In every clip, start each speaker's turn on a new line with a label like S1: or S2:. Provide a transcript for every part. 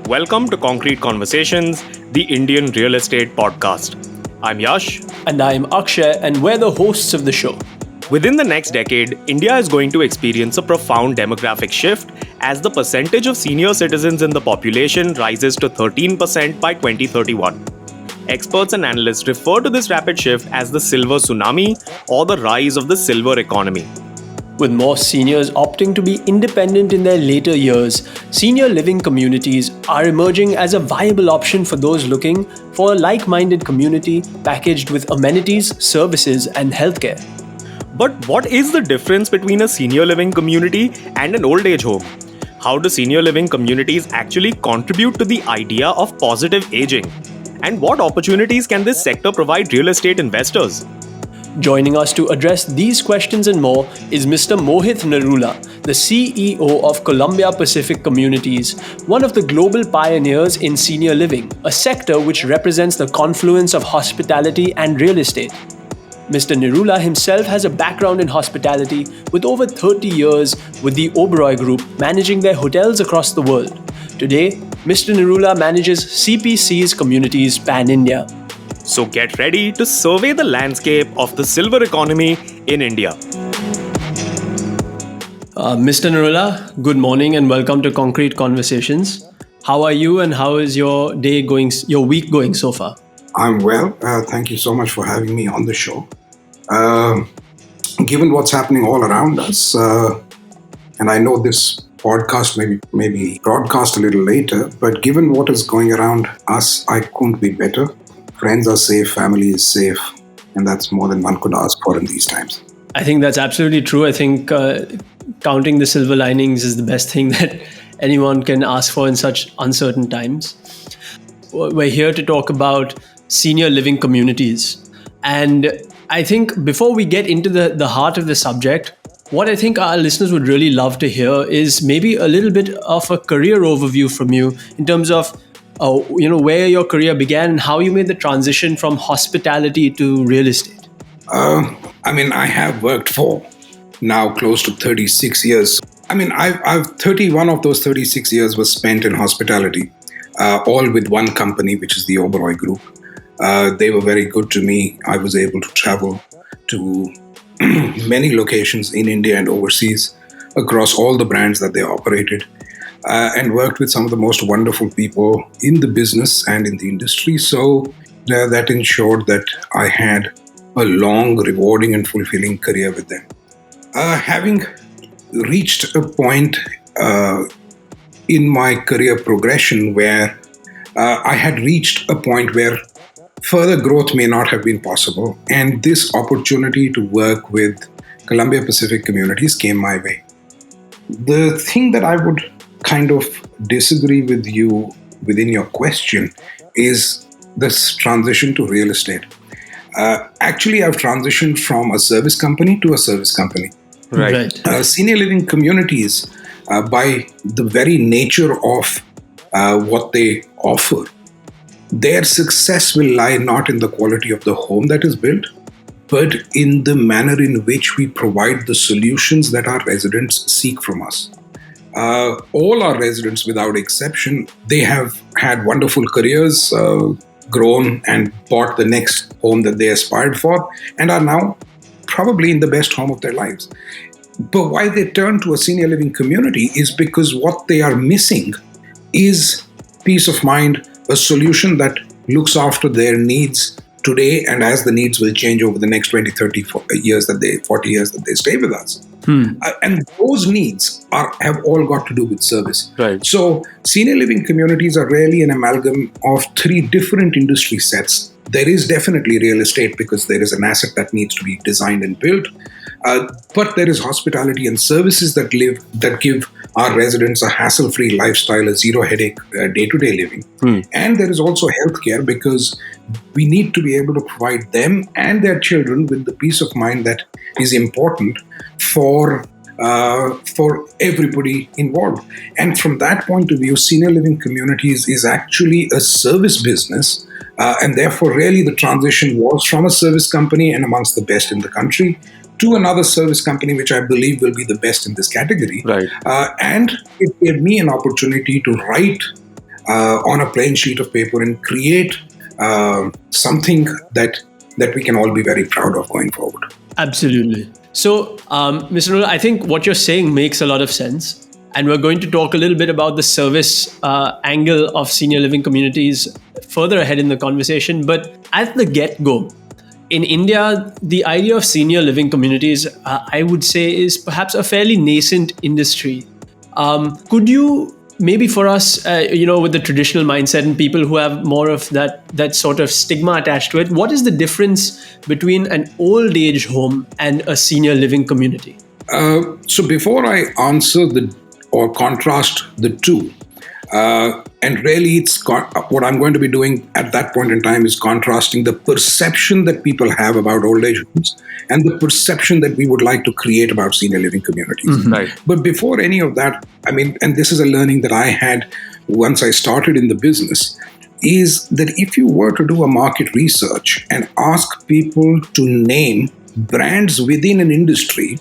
S1: Welcome to Concrete Conversations, the Indian Real Estate Podcast. I'm Yash.
S2: And I'm Akshay, and we're the hosts of the show.
S1: Within the next decade, India is going to experience a profound demographic shift as the percentage of senior citizens in the population rises to 13% by 2031. Experts and analysts refer to this rapid shift as the silver tsunami or the rise of the silver economy.
S2: With more seniors opting to be independent in their later years, senior living communities are emerging as a viable option for those looking for a like-minded community packaged with amenities, services, and healthcare.
S1: But what is the difference between a senior living community and an old age home? How do senior living communities actually contribute to the idea of positive aging? And what opportunities can this sector provide real estate investors?
S2: Joining us to address these questions and more is Mr. Mohit Nirula, the CEO of Colombia Pacific Communities, one of the global pioneers in senior living, a sector which represents the confluence of hospitality and real estate. Mr. Nirula himself has a background in hospitality with over 30 years with the Oberoi Group managing their hotels across the world. Today, Mr. Nirula manages CPC's communities pan-India.
S1: So get ready to survey the landscape of the silver economy in India.
S2: Mr. Nirula, good morning and welcome to Concrete Conversations. How are you and how is your day going, your week going so far?
S3: I'm well. Thank you so much for having me on the show. Given what's happening all around us, and I know this podcast may be broadcast a little later, but given what is going around us, I couldn't be better. Friends are safe, family is safe, and that's more than one could ask for in these times.
S2: I think that's absolutely true. I think counting the silver linings is the best thing that anyone can ask for in such uncertain times. We're here to talk about senior living communities. And I think before we get into the heart of the subject, what I think our listeners would really love to hear is maybe a little bit of a career overview from you in terms of where your career began and how you made the transition from hospitality to real estate.
S3: I have worked for now close to 36 years. I've 31 of those 36 years was spent in hospitality, all with one company, which is the Oberoi Group. They were very good to me. I was able to travel to many locations in India and overseas across all the brands that they operated. And worked with some of the most wonderful people in the business and in the industry. So that ensured that I had a long, rewarding and fulfilling career with them. Having reached a point in my career progression where I had reached a point where further growth may not have been possible, and this opportunity to work with Colombia Pacific Communities came my way. The thing that I would kind of disagree with you within your question is this transition to real estate. Actually, I've transitioned from a service company to a service company.
S2: Right.
S3: Senior living communities, by the very nature of what they offer, their success will lie not in the quality of the home that is built, but in the manner in which we provide the solutions that our residents seek from us. All our residents, without exception, they have had wonderful careers, grown and bought the next home that they aspired for, and are now probably in the best home of their lives. But why they turn to a senior living community is because what they are missing is peace of mind, a solution that looks after their needs today and as the needs will change over the next 20, 30 years 40 years that they stay with us. And those needs have all got to do with service.
S1: Right.
S3: So senior living communities are really an amalgam of three different industry sets. There is definitely real estate because there is an asset that needs to be designed and built. But there is hospitality and services that give our residents a hassle-free lifestyle, a zero-headache day-to-day living. And there is also healthcare because we need to be able to provide them and their children with the peace of mind that is important for everybody involved. And from that point of view, senior living communities is actually a service business. And therefore, really, the transition was from a service company and amongst the best in the country to another service company, which I believe will be the best in this category.
S1: Right.
S3: And it gave me an opportunity to write on a plain sheet of paper and create something that we can all be very proud of going forward.
S2: Absolutely. So, Mr. Nirula, I think what you're saying makes a lot of sense. And we're going to talk a little bit about the service angle of senior living communities further ahead in the conversation. But at the get-go, in India, the idea of senior living communities, I would say, is perhaps a fairly nascent industry. Could you maybe for us, with the traditional mindset and people who have more of that sort of stigma attached to it, what is the difference between an old age home and a senior living community?
S3: So before I answer or contrast the two, and really what I'm going to be doing at that point in time is contrasting the perception that people have about old age homes and the perception that we would like to create about senior living communities.
S1: Mm-hmm. Right.
S3: But before any of that, and this is a learning that I had once I started in the business, is that if you were to do a market research and ask people to name brands within an industry,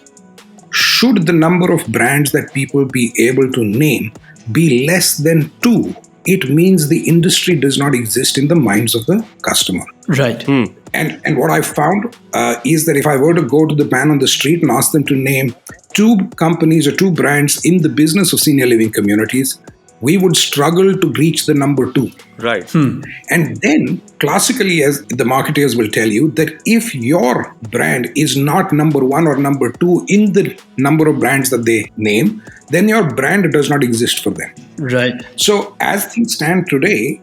S3: should the number of brands that people be able to name be less than 2, it means the industry does not exist in the minds of the customer.
S2: Right.
S3: And what I found is that if I were to go to the man on the street and ask them to name 2 companies or 2 brands in the business of senior living communities, we would struggle to reach the number 2.
S1: Right.
S3: And then, classically, as the marketers will tell you, that if your brand is not number 1 or number 2 in the number of brands that they name, then your brand does not exist for them.
S2: Right.
S3: So, as things stand today,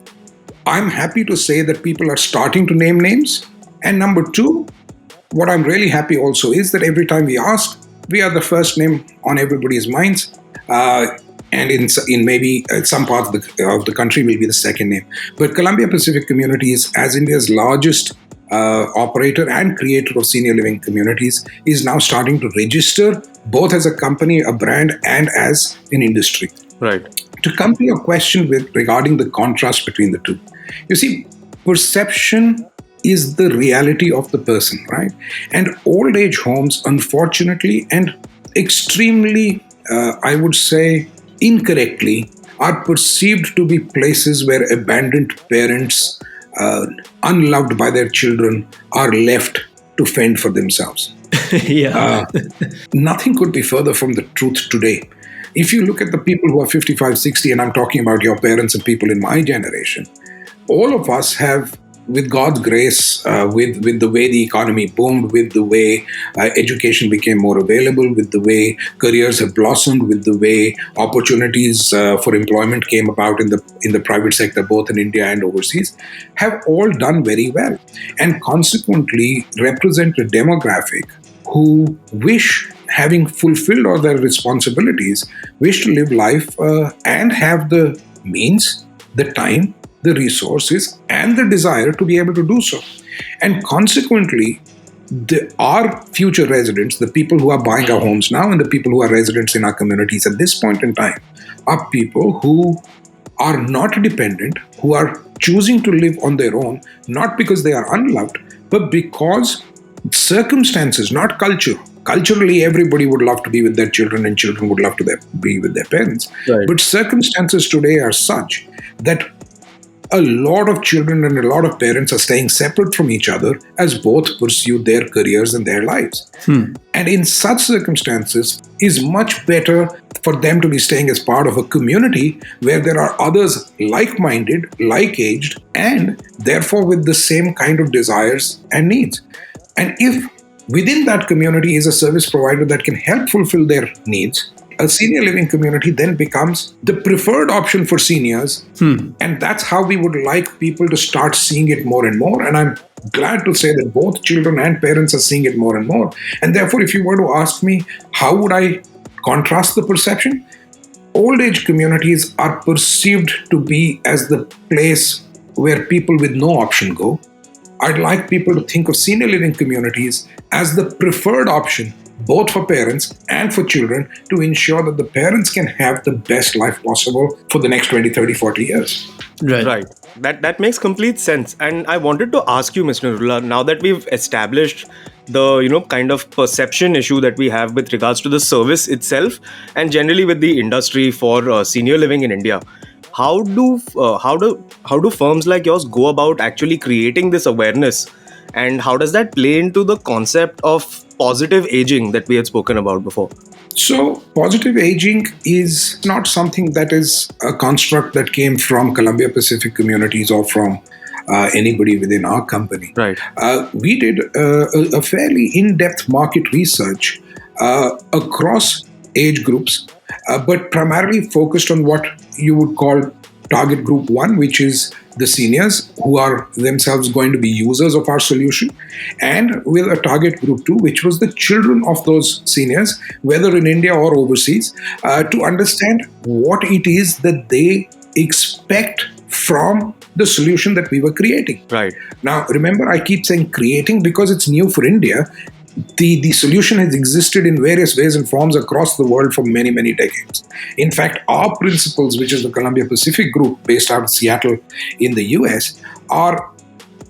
S3: I'm happy to say that people are starting to name names. And number 2, what I'm really happy also is that every time we ask, we are the first name on everybody's minds. And in maybe some parts of the country will be the second name. But Colombia Pacific Communities, as India's largest operator and creator of senior living communities, is now starting to register both as a company, a brand, and as an industry.
S1: Right.
S3: To come to your question regarding the contrast between the two, you see, perception is the reality of the person, right? And old age homes, unfortunately, and extremely, I would say, incorrectly, are perceived to be places where abandoned parents, unloved by their children, are left to fend for themselves.
S2: Yeah.
S3: Nothing could be further from the truth today. If you look at the people who are 55, 60, and I'm talking about your parents and people in my generation, all of us have, with God's grace, with the way the economy boomed, with the way education became more available, with the way careers have blossomed, with the way opportunities for employment came about in the private sector, both in India and overseas, have all done very well, and consequently represent a demographic who wish, having fulfilled all their responsibilities, wish to live life and have the means, the time, the resources, and the desire to be able to do so. And consequently, our future residents, the people who are buying our homes now and the people who are residents in our communities at this point in time, are people who are not dependent, who are choosing to live on their own, not because they are unloved, but because circumstances, not culture. Culturally, everybody would love to be with their children and children would love to be with their parents.
S2: Right.
S3: But circumstances today are such that a lot of children and a lot of parents are staying separate from each other as both pursue their careers and their lives. And in such circumstances, it's much better for them to be staying as part of a community where there are others like-minded, like-aged, and therefore with the same kind of desires and needs. And if within that community is a service provider that can help fulfill their needs, a senior living community then becomes the preferred option for seniors. And that's how we would like people to start seeing it more and more. And I'm glad to say that both children and parents are seeing it more and more. And therefore, if you were to ask me, how would I contrast the perception? Old age communities are perceived to be as the place where people with no option go. I'd like people to think of senior living communities as the preferred option, both for parents and for children, to ensure that the parents can have the best life possible for the next 20, 30, 40 years.
S1: Right. That makes complete sense. And I wanted to ask you, Mr. Nirula, now that we've established the, kind of perception issue that we have with regards to the service itself and generally with the industry for senior living in India, How do firms like yours go about actually creating this awareness, and how does that play into the concept of positive aging that we had spoken about before?
S3: So, positive aging is not something that is a construct that came from Columbia Pacific Communities or from anybody within our company.
S1: Right.
S3: We did a fairly in depth market research across age groups, but primarily focused on what you would call target group one, which is the seniors who are themselves going to be users of our solution, and with a target group two, which was the children of those seniors, whether in India or overseas, to understand what it is that they expect from the solution that we were creating.
S1: Right.
S3: Now, remember, I keep saying creating because it's new for India. The solution has existed in various ways and forms across the world for many, many decades. In fact, our principals, which is the Columbia Pacific Group based out of Seattle in the US, are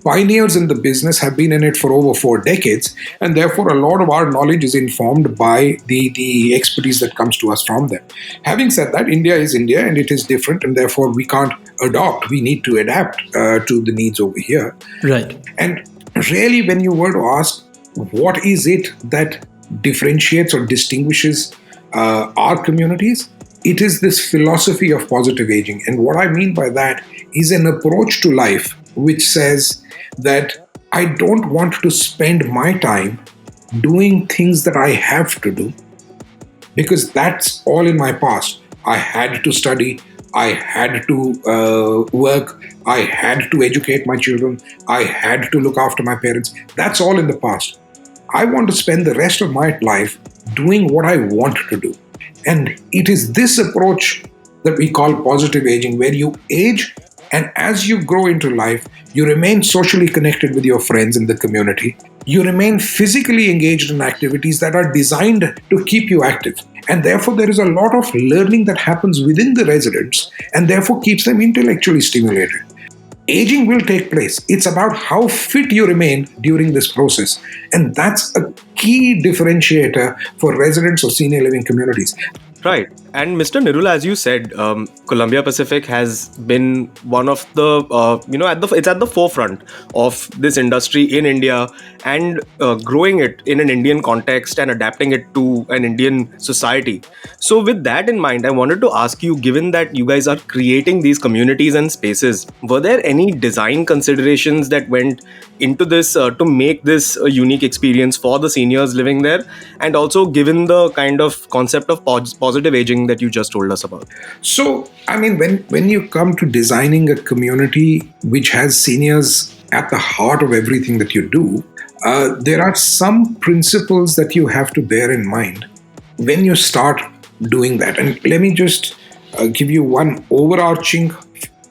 S3: pioneers in the business, have been in it for over 4 decades, and therefore a lot of our knowledge is informed by the expertise that comes to us from them. Having said that, India is India and it is different, and therefore we can't adopt, we need to adapt to the needs over here.
S2: Right.
S3: And really, when you were to ask, what is it that differentiates or distinguishes our communities? It is this philosophy of positive aging. And what I mean by that is an approach to life which says that I don't want to spend my time doing things that I have to do, because that's all in my past. I had to study, I had to work, I had to educate my children, I had to look after my parents. That's all in the past. I want to spend the rest of my life doing what I want to do. And it is this approach that we call positive aging, where you age, and as you grow into life, you remain socially connected with your friends in the community. You remain physically engaged in activities that are designed to keep you active. And therefore, there is a lot of learning that happens within the residents and therefore keeps them intellectually stimulated. Aging will take place. It's about how fit you remain during this process. And that's a key differentiator for residents of senior living communities.
S1: Right. And Mr. Nirula, as you said, Columbia Pacific has been one of the, it's at the forefront of this industry in India, and growing it in an Indian context and adapting it to an Indian society. So with that in mind, I wanted to ask you, given that you guys are creating these communities and spaces, were there any design considerations that went into this to make this a unique experience for the seniors living there? And also given the kind of concept of positive aging that you just told us about.
S3: So, I mean, when you come to designing a community which has seniors at the heart of everything that you do, there are some principles that you have to bear in mind when you start doing that. And let me just give you one overarching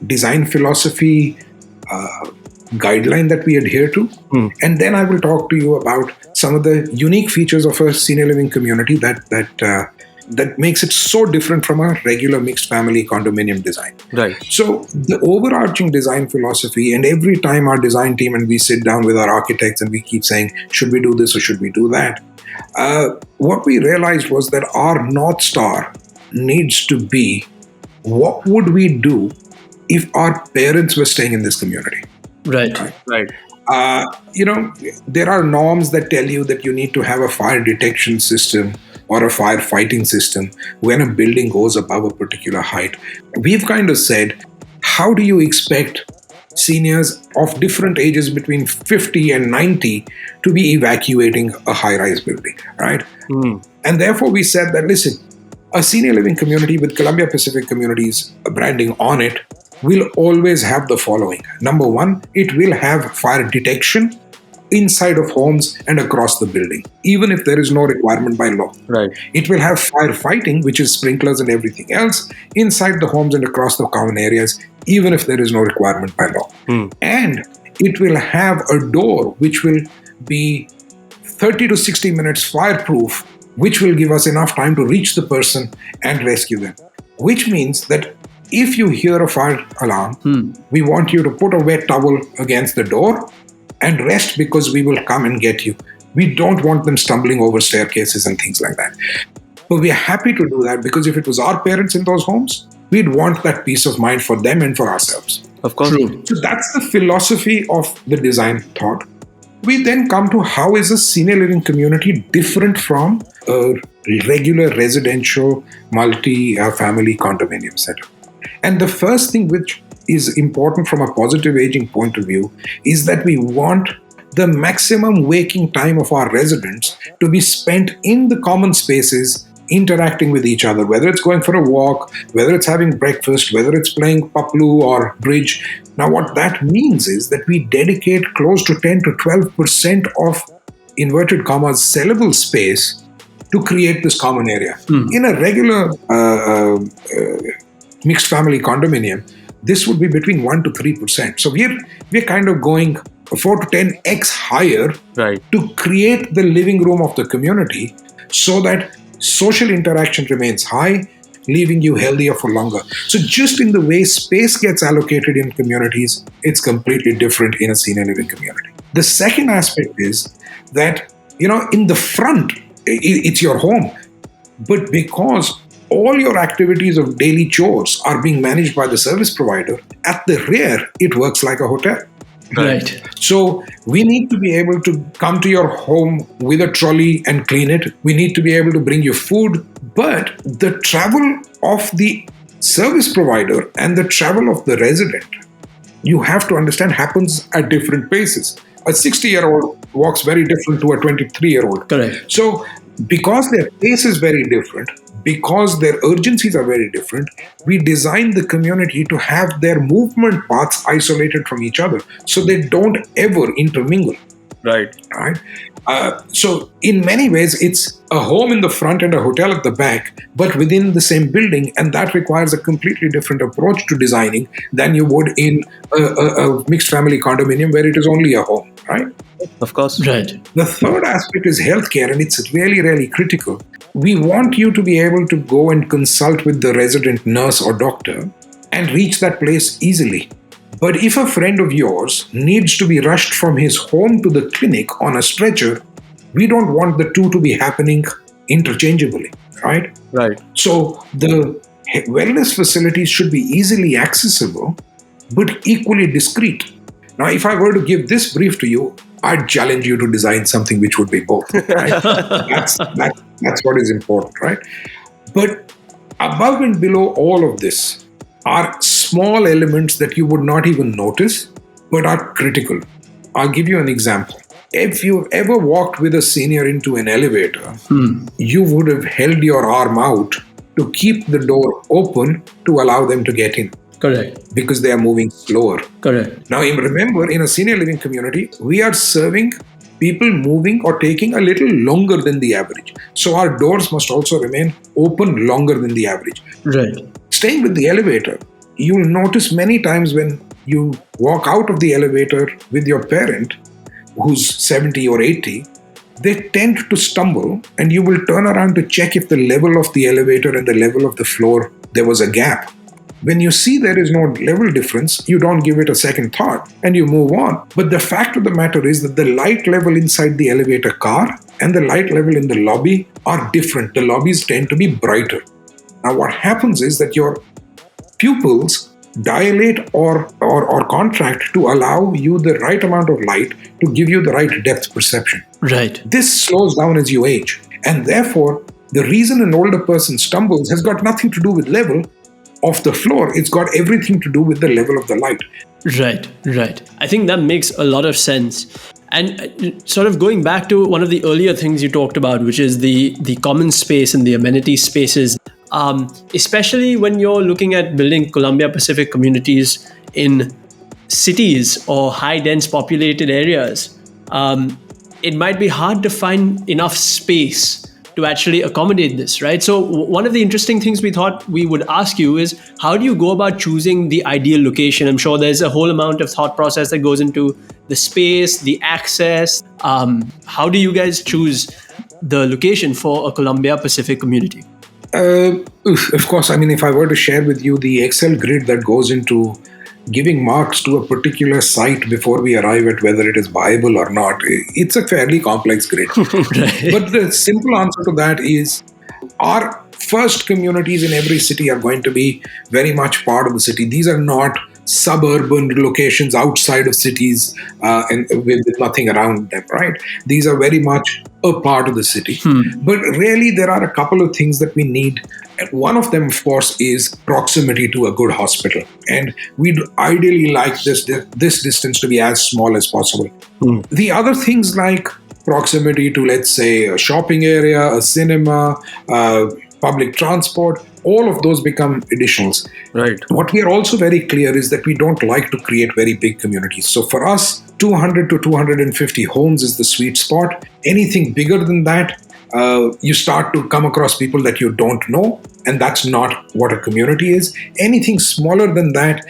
S3: design philosophy guideline that we adhere to. And then I will talk to you about some of the unique features of a senior living community that makes it so different from a regular mixed family condominium design.
S1: Right.
S3: So the overarching design philosophy, and every time our design team and we sit down with our architects and we keep saying, should we do this or should we do that? What we realized was that our North Star needs to be, what would we do if our parents were staying in this community?
S2: Right.
S3: There are norms that tell you that you need to have a fire detection system or a firefighting system when a building goes above a particular height. We've kind of said, how do you expect seniors of different ages between 50 and 90 to be evacuating a high-rise building, right? And therefore we said that, listen, a senior living community with Columbia Pacific Communities branding on it will always have the following. Number one, it will have fire detection inside of homes and across the building, even if there is no requirement by law.
S1: Right.
S3: It will have firefighting, which is sprinklers and everything else, inside the homes and across the common areas, even if there is no requirement by law. And it will have a door which will be 30 to 60 minutes fireproof, which will give us enough time to reach the person and rescue them. Which means that if you hear a fire alarm, we want you to put a wet towel against the door and rest, because we will come and get you. We don't want them stumbling over staircases and things like that. But we are happy to do that, because if it was our parents in those homes, we'd want that peace of mind for them and for ourselves.
S1: Of course.
S2: True.
S3: So that's the philosophy of the design thought. We then come to how is a senior living community different from a regular residential multi-family condominium setup. And the first thing which is important from a positive aging point of view is that we want the maximum waking time of our residents to be spent in the common spaces interacting with each other, whether it's going for a walk, whether it's having breakfast, whether it's playing paplu or bridge. Now, what that means is that we dedicate close to 10 to 12% of inverted commas sellable space to create this common area. In a regular mixed family condominium, this would be between 1 to 3%. So we're kind of going 4 to 10x higher to create the living room of the community so that social interaction remains high, leaving you healthier for longer. So just in the way space gets allocated in communities, it's completely different in a senior living community. The second aspect is that, in the front, it's your home. But because all your activities of daily chores are being managed by the service provider, at the rear, it works like a hotel.
S2: Right.
S3: So we need to be able to come to your home with a trolley and clean it. We need to be able to bring you food. But the travel of the service provider and the travel of the resident, you have to understand, happens at different paces. A 60-year-old walks very different to a 23-year-old.
S2: Correct.
S3: So because their pace is very different, because their urgencies are very different, we design the community to have their movement paths isolated from each other so they don't ever intermingle.
S1: Right.
S3: So in many ways, it's a home in the front and a hotel at the back, but within the same building, and that requires a completely different approach to designing than you would in a mixed family condominium where it is only a home, right?
S1: Of course.
S2: Right.
S3: The third aspect is healthcare, and it's really, really critical. We want you to be able to go and consult with the resident nurse or doctor and reach that place easily. But if a friend of yours needs to be rushed from his home to the clinic on a stretcher, we don't want the two to be happening interchangeably, right?
S1: Right.
S3: So the wellness facilities should be easily accessible, but equally discreet. Now, if I were to give this brief to you, I'd challenge you to design something which would be both. Right? That's what is important, right? But above and below all of this are small elements that you would not even notice, but are critical. I'll give you an example. If you've ever walked with a senior into an elevator, you would have held your arm out to keep the door open to allow them to get in.
S2: Correct.
S3: Because they are moving slower.
S2: Correct.
S3: Now, remember, in a senior living community, we are serving people moving or taking a little longer than the average. So our doors must also remain open longer than the average.
S2: Right.
S3: Staying with the elevator, you'll notice many times when you walk out of the elevator with your parent, who's 70 or 80, they tend to stumble, and you will turn around to check if the level of the elevator and the level of the floor, there was a gap. When you see there is no level difference, you don't give it a second thought and you move on. But the fact of the matter is that the light level inside the elevator car and the light level in the lobby are different. The lobbies tend to be brighter. Now, what happens is that your pupils dilate or contract to allow you the right amount of light to give you the right depth perception.
S2: Right.
S3: This slows down as you age. And therefore, the reason an older person stumbles has got nothing to do with level of the floor. It's got everything to do with the level of the light.
S2: Right. I think that makes a lot of sense. And sort of going back to one of the earlier things you talked about, which is the common space and the amenity spaces, especially when you're looking at building Colombia Pacific communities in cities or high dense populated areas, it might be hard to find enough space to actually accommodate this, right? So one of the interesting things we thought we would ask you is, how do you go about choosing the ideal location? I'm sure there's a whole amount of thought process that goes into the space, the access. How do you guys choose the location for a Colombia Pacific community?
S3: Of course, if I were to share with you the Excel grid that goes into giving marks to a particular site before we arrive at whether it is viable or not, it's a fairly complex grid.
S2: Right.
S3: But the simple answer to that is, our first communities in every city are going to be very much part of the city. These are not suburban locations outside of cities and with nothing around them, right? These are very much a part of the city. But really, there are a couple of things that we need. One of them, of course, is proximity to a good hospital. And we'd ideally like this distance to be as small as possible. The other things like proximity to, let's say, a shopping area, a cinema, public transport, all of those become additionals.
S1: Right.
S3: What we are also very clear is that we don't like to create very big communities. So for us, 200 to 250 homes is the sweet spot. Anything bigger than that, you start to come across people that you don't know, and that's not what a community is. Anything smaller than that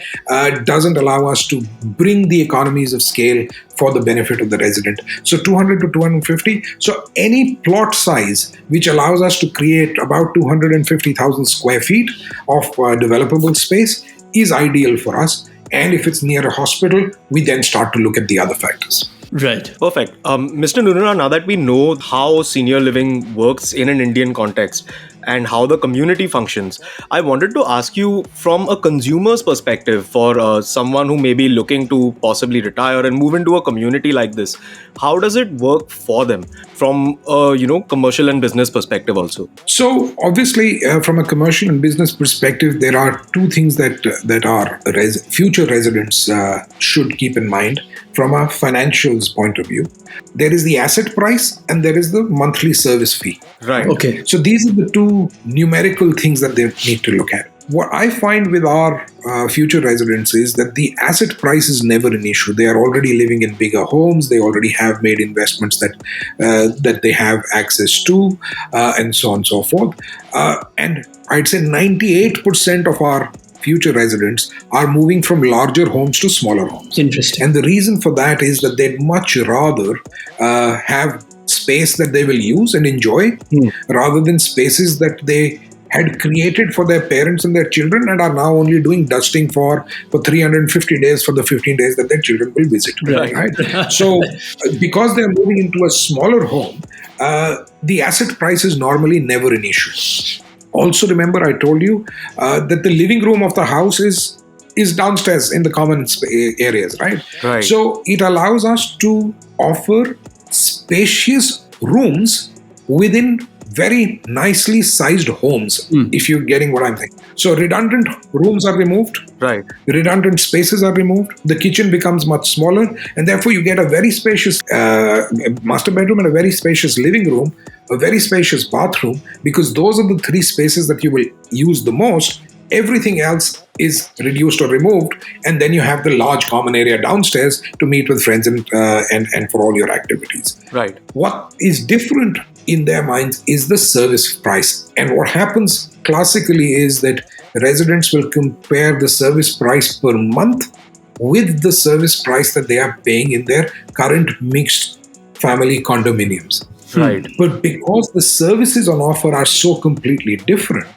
S3: doesn't allow us to bring the economies of scale for the benefit of the resident. So 200 to 250. So any plot size which allows us to create about 250,000 square feet of developable space is ideal for us. And if it's near a hospital, we then start to look at the other factors.
S2: Right.
S1: Perfect. Mr. Nirula, now that we know how senior living works in an Indian context and how the community functions, I wanted to ask you from a consumer's perspective for someone who may be looking to possibly retire and move into a community like this. How does it work for them from a commercial and business perspective also?
S3: So obviously, from a commercial and business perspective, there are two things that our future residents should keep in mind from a financials point of view. There is the asset price and there is the monthly service fee.
S1: Right.
S2: Okay.
S3: So these are the two numerical things that they need to look at. What I find with our future residents is that the asset price is never an issue. They are already living in bigger homes. They already have made investments that they have access to, and so on and so forth. And I'd say 98% of our future residents are moving from larger homes to smaller homes.
S2: Interesting.
S3: And the reason for that is that they'd much rather have space that they will use and enjoy rather than spaces that they had created for their parents and their children and are now only doing dusting for 350 days for the 15 days that their children will visit. Right? So because they're moving into a smaller home, the asset price is normally never an issue. Also, remember, I told you that the living room of the house is downstairs in the common areas, right?
S1: Right.
S3: So it allows us to offer spacious rooms within very nicely sized homes, if you're getting what I'm saying. So redundant rooms are removed.
S1: Right.
S3: Redundant spaces are removed. The kitchen becomes much smaller, and therefore you get a very spacious master bedroom and a very spacious living room, a very spacious bathroom, because those are the three spaces that you will use the most. Everything else is reduced or removed, and then you have the large common area downstairs to meet with friends and for all your activities.
S1: Right.
S3: What is different in their minds is the service price. And what happens classically is that residents will compare the service price per month with the service price that they are paying in their current mixed family condominiums.
S1: Right.
S3: But because the services on offer are so completely different,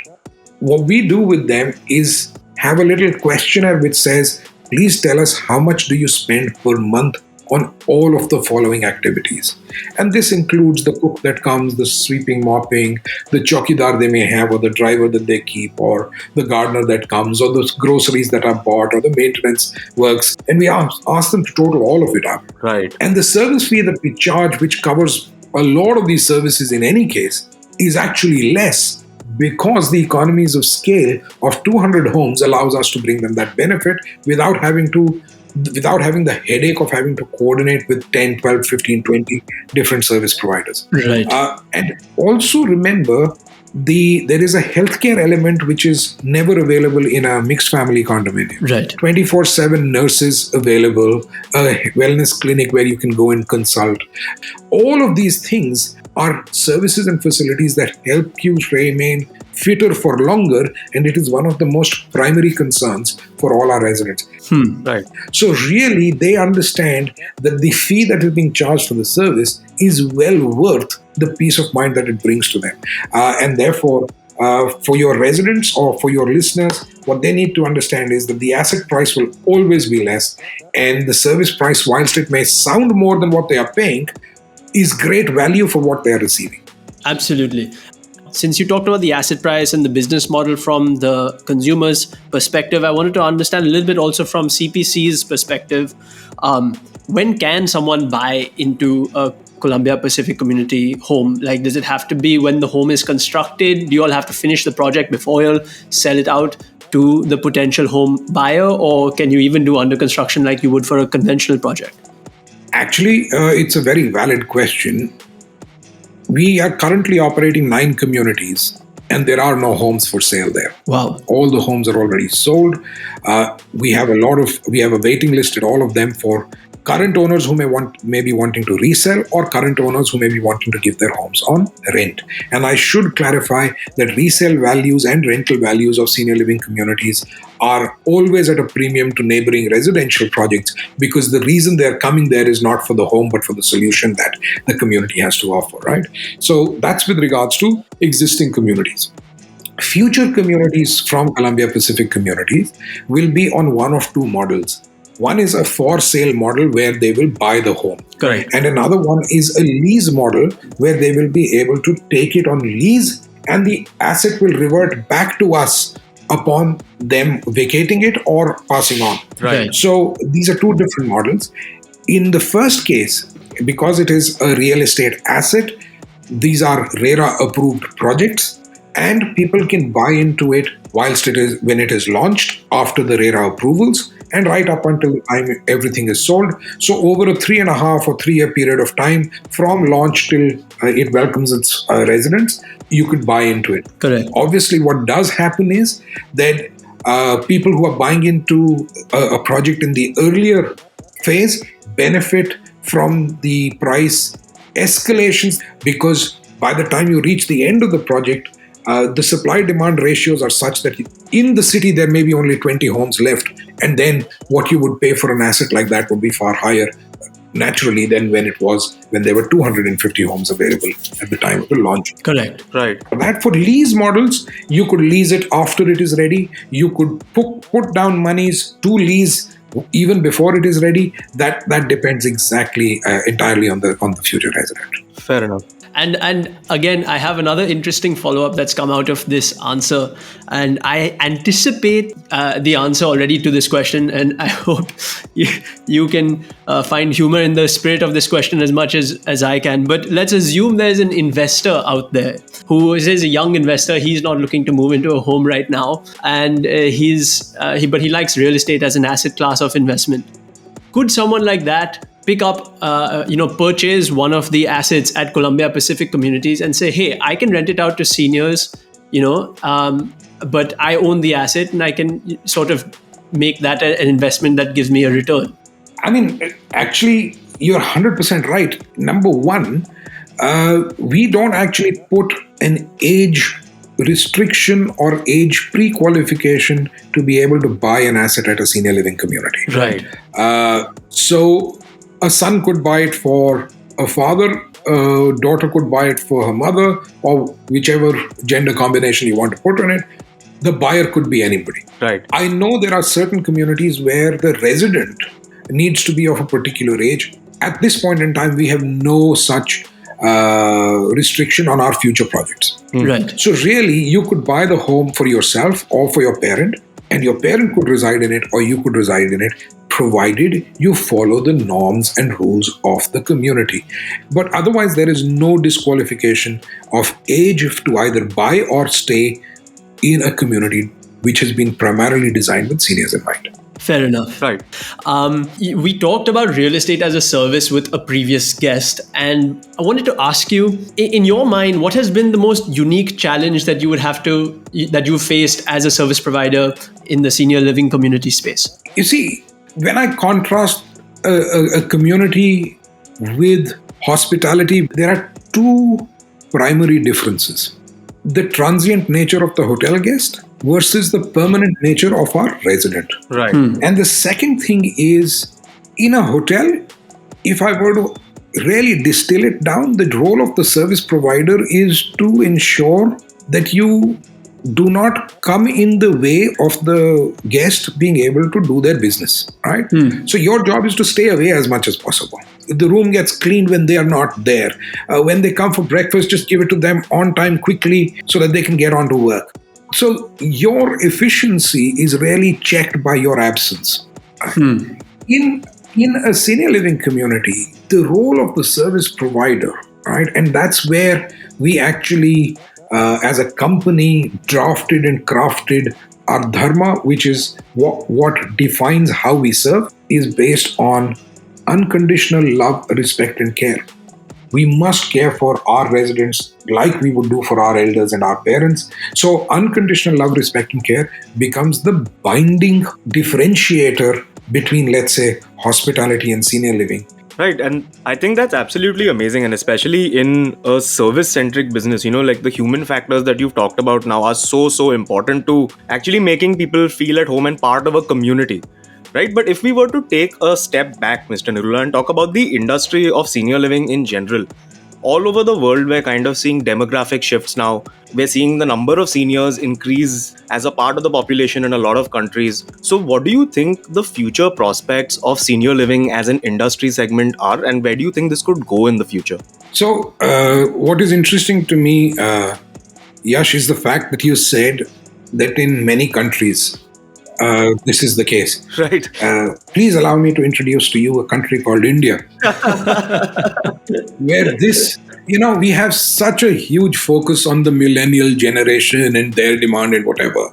S3: what we do with them is have a little questionnaire which says, please tell us how much do you spend per month on all of the following activities. And this includes the cook that comes, the sweeping, mopping, the chowkidar they may have, or the driver that they keep, or the gardener that comes, or the groceries that are bought, or the maintenance works. And we ask them to total all of it up.
S1: Right.
S3: And the service fee that we charge, which covers a lot of these services in any case, is actually less, because the economies of scale of 200 homes allows us to bring them that benefit without having the headache of having to coordinate with 10, 12, 15, 20 different service providers.
S2: Right.
S3: And also remember, there is a healthcare element which is never available in a mixed family condominium.
S2: Right.
S3: 24/7 nurses available, a wellness clinic where you can go and consult. All of these things are services and facilities that help you remain fitter for longer, and it is one of the most primary concerns for all our residents.
S1: Right.
S3: So really, they understand that the fee that is being charged for the service is well worth the peace of mind that it brings to them. And therefore, for your residents or for your listeners, what they need to understand is that the asset price will always be less, and the service price, whilst it may sound more than what they are paying, is great value for what they are receiving.
S2: Absolutely. since you talked about the asset price and the business model from the consumer's perspective, I wanted to understand a little bit also from CPC's perspective. When can someone buy into a Columbia Pacific community home? Like, does it have to be when the home is constructed? Do you all have to finish the project before you'll sell it out to the potential home buyer? Or can you even do under construction like you would for a conventional project?
S3: Actually, it's a very valid question. We are currently operating 9 communities, and there are no homes for sale there.
S2: Wow.
S3: All the homes are already sold. We have a waiting list at all of them for current owners who may be wanting to resell, or current owners who may be wanting to give their homes on rent. And I should clarify that resale values and rental values of senior living communities are always at a premium to neighboring residential projects, because the reason they're coming there is not for the home but for the solution that the community has to offer, right? So that's with regards to existing communities. Future communities from Columbia Pacific communities will be on one of two models. One is a for sale model where they will buy the home.
S2: Correct.
S3: And another one is a lease model where they will be able to take it on lease and the asset will revert back to us upon them vacating it or passing on.
S2: Right.
S3: So these are two different models. In the first case, because it is a real estate asset, these are RERA approved projects, and people can buy into it when it is launched after the RERA approvals, and right up until the time everything is sold. So over a 3.5 or 3 year period of time from launch till it welcomes its residents, you could buy into it.
S2: Correct.
S3: Obviously, what does happen is that people who are buying into a project in the earlier phase benefit from the price escalations, because by the time you reach the end of the project, the supply-demand ratios are such that in the city there may be only 20 homes left, and then what you would pay for an asset like that would be far higher naturally than when there were 250 homes available at the time of the launch.
S2: Correct.
S1: Right.
S3: That for lease models, you could lease it after it is ready. You could put down monies to lease even before it is ready. That depends exactly entirely on the future resident.
S1: Fair enough.
S2: And again, I have another interesting follow-up that's come out of this answer. And I anticipate the answer already to this question. And I hope you can find humor in the spirit of this question as much as I can. But let's assume there's an investor out there who is a young investor. He's not looking to move into a home right now. And but he likes real estate as an asset class of investment. Could someone like that pick up, purchase one of the assets at Columbia Pacific Communities and say, hey, I can rent it out to seniors, but I own the asset and I can sort of make that an investment that gives me a return?
S3: I mean, actually, you're 100% right. Number one, we don't actually put an age restriction or age pre-qualification to be able to buy an asset at a senior living community.
S2: Right.
S3: So a son could buy it for a father, a daughter could buy it for her mother, or whichever gender combination you want to put on it. The buyer could be anybody.
S1: Right.
S3: I know there are certain communities where the resident needs to be of a particular age. At this point in time, we have no such restriction on our future projects.
S2: Right.
S3: So really, you could buy the home for yourself or for your parent, and your parent could reside in it or you could reside in it, provided you follow the norms and rules of the community. But otherwise, there is no disqualification of age to either buy or stay in a community which has been primarily designed with seniors in mind.
S2: Fair enough.
S1: Right.
S2: We talked about real estate as a service with a previous guest, and I wanted to ask you, in your mind, what has been the most unique challenge that you faced as a service provider in the senior living community space?
S3: You see, when I contrast a community with hospitality, there are two primary differences. The transient nature of the hotel guest versus the permanent nature of our resident.
S1: Right.
S3: And the second thing is, in a hotel, if I were to really distill it down, the role of the service provider is to ensure that you do not come in the way of the guest being able to do their business, right? So your job is to stay away as much as possible. the room gets cleaned when they are not there. When they come for breakfast, just give it to them on time quickly so that they can get on to work. So your efficiency is really checked by your absence. In a senior living community, the role of the service provider, right, and that's where we actually, as a company, drafted and crafted our dharma, which is what defines how we serve, is based on unconditional love, respect, and care. We must care for our residents like we would do for our elders and our parents. So, unconditional love, respect, and care becomes the binding differentiator between, let's say, hospitality and senior living.
S1: Right, and I think that's absolutely amazing, and especially in a service-centric business, like the human factors that you've talked about now are so important to actually making people feel at home and part of a community, right? But if we were to take a step back, Mr. Nirula, and talk about the industry of senior living in general, all over the world, we're kind of seeing demographic shifts now. We're seeing the number of seniors increase as a part of the population in a lot of countries. So what do you think the future prospects of senior living as an industry segment are, and where do you think this could go in the future?
S3: So what is interesting to me, Yash, is the fact that you said that in many countries, this is the case.
S1: Right.
S3: Please allow me to introduce to you a country called India, where we have such a huge focus on the millennial generation and their demand and whatever.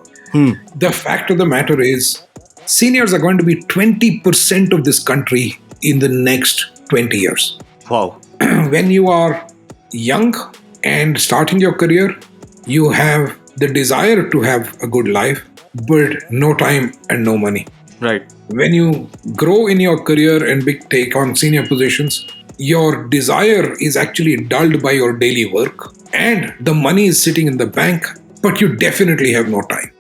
S3: The fact of the matter is, seniors are going to be 20% of this country in the next 20 years.
S1: Wow.
S3: When you are young and starting your career, you have the desire to have a good life, but no time and no money.
S1: Right.
S3: When you grow in your career and take on senior positions, your desire is actually dulled by your daily work and the money is sitting in the bank, but you definitely have no time.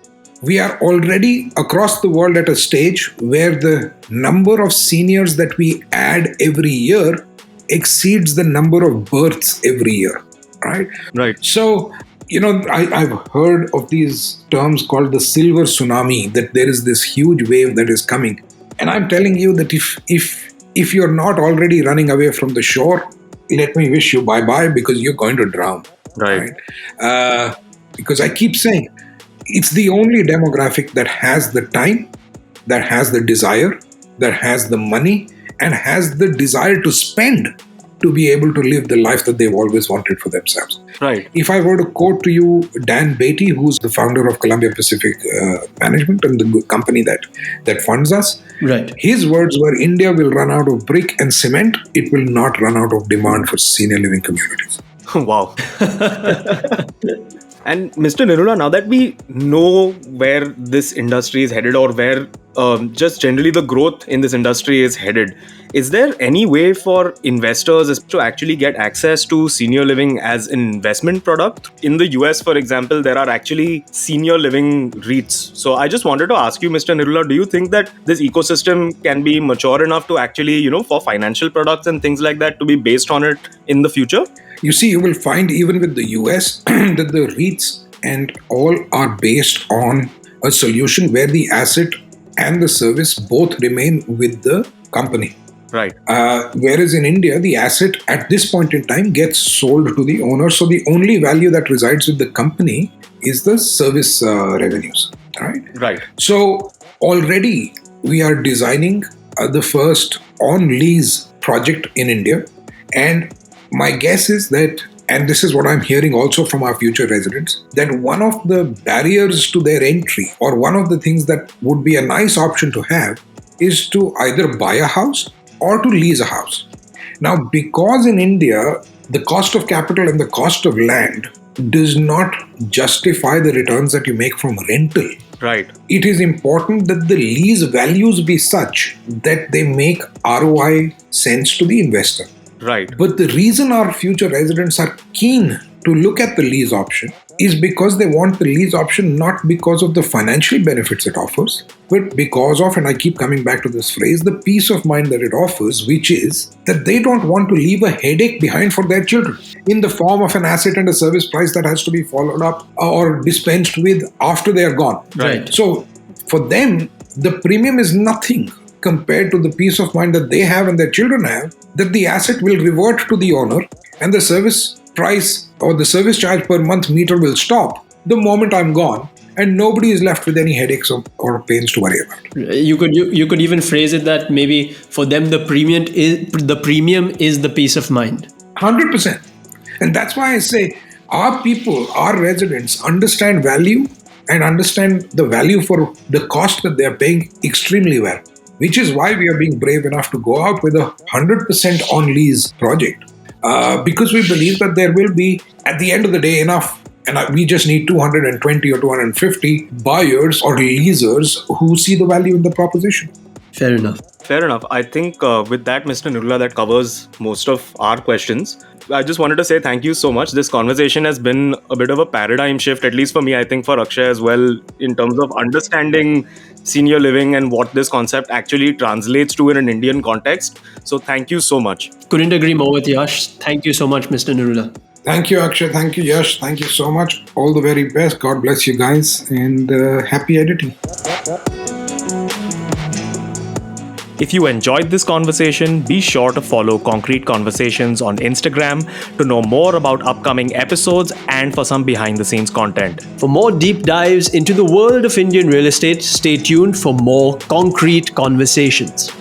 S3: We are already across the world at a stage where the number of seniors that we add every year exceeds the number of births every year, right?
S1: Right.
S3: So, I've heard of these terms called the silver tsunami, that there is this huge wave that is coming. And I'm telling you that if you're not already running away from the shore, let me wish you bye-bye, because you're going to drown.
S1: Right.
S3: Because I keep saying, it's the only demographic that has the time, that has the desire, that has the money, and has the desire to spend to be able to live the life that they've always wanted for themselves.
S1: Right.
S3: If I were to quote to you Dan Beatty, who's the founder of Colombia Pacific Management and the company that funds us,
S2: Right.
S3: His words were, India will run out of brick and cement. It will not run out of demand for senior living communities.
S1: Wow. And Mr. Nirula, now that we know where this industry is headed, or where just generally the growth in this industry is headed, is there any way for investors to actually get access to senior living as an investment product? In the US, for example, there are actually senior living REITs. So I just wanted to ask you, Mr. Nirula, do you think that this ecosystem can be mature enough to actually, for financial products and things like that, to be based on it in the future?
S3: You see, you will find even with the US that the REITs and all are based on a solution where the asset and the service both remain with the company.
S1: Right.
S3: Whereas in India, the asset at this point in time gets sold to the owner. So the only value that resides with the company is the service revenues. Right.
S1: Right.
S3: So already we are designing the first on-lease project in India. And my guess is that, and this is what I'm hearing also from our future residents, that one of the barriers to their entry, or one of the things that would be a nice option to have, is to either buy a house or to lease a house. Now, because in India, the cost of capital and the cost of land does not justify the returns that you make from rental.
S1: Right.
S3: It is important that the lease values be such that they make ROI sense to the investor.
S1: Right.
S3: But the reason our future residents are keen to look at the lease option is because they want the lease option not because of the financial benefits it offers, but because of, and I keep coming back to this phrase, the peace of mind that it offers, which is that they don't want to leave a headache behind for their children in the form of an asset and a service price that has to be followed up or dispensed with after they are gone.
S2: Right.
S3: So for them, the premium is nothing compared to the peace of mind that they have and their children have, that the asset will revert to the owner and the service price or the service charge per month meter will stop the moment I'm gone, and nobody is left with any headaches or pains to worry about.
S2: You could even phrase it that maybe for them the premium is the peace of mind.
S3: 100%. And that's why I say our people, our residents understand value and understand the value for the cost that they are paying extremely well, which is why we are being brave enough to go out with a 100% on lease project. Because we believe that there will be, at the end of the day, enough, and we just need 220 or 250 buyers or leasers who see the value in the proposition.
S2: Fair enough.
S1: Fair enough. I think with that, Mr. Nirula, that covers most of our questions. I just wanted to say thank you so much. This conversation has been a bit of a paradigm shift, at least for me, I think for Akshay as well, in terms of understanding senior living and what this concept actually translates to in an Indian context. So thank you so much.
S2: Couldn't agree more with Yash. Thank you so much, Mr. Nirula.
S3: Thank you, Akshay. Thank you, Yash. Thank you so much. All the very best. God bless you guys, and happy editing.
S1: If you enjoyed this conversation, be sure to follow Concrete Conversations on Instagram to know more about upcoming episodes and for some behind the scenes content.
S2: For more deep dives into the world of Indian real estate, stay tuned for more Concrete Conversations.